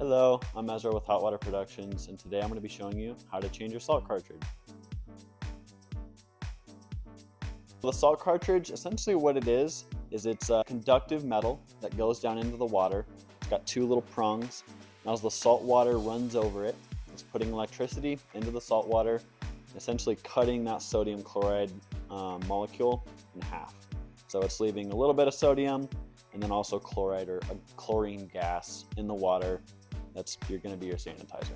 Hello, I'm Ezra with Hot Water Productions, and today I'm going to be showing you how to change your salt cartridge. The salt cartridge, essentially what it is it's a conductive metal that goes down into the water. It's got two little prongs. Now as the salt water runs over it, it's putting electricity into the salt water, essentially cutting that sodium chloride molecule in half. So it's leaving a little bit of sodium and then also chloride or a chlorine gas in the water. That's going to be your sanitizer.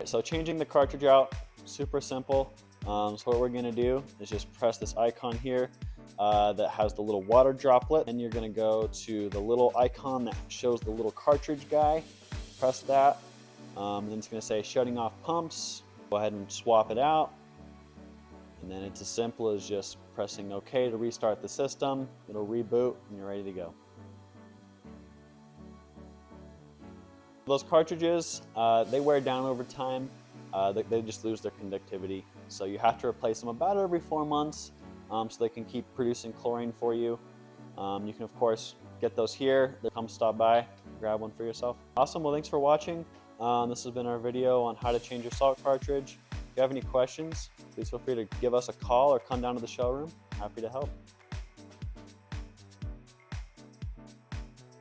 So changing the cartridge out, super simple. So what we're going to do is just press this icon here that has the little water droplet, and you're going to go to the little icon that shows the little cartridge guy. Press that, and then it's going to say shutting off pumps. Go ahead and swap it out, and then it's as simple as just pressing OK to restart the system. It'll reboot, and you're ready to go. Those cartridges, they wear down over time. They just lose their conductivity. So you have to replace them about every 4 months so they can keep producing chlorine for you. You can, of course, get those here. Come stop by, grab one for yourself. Awesome. Well, thanks for watching. This has been our video on how to change your salt cartridge. If you have any questions, please feel free to give us a call or come down to the showroom. Happy to help.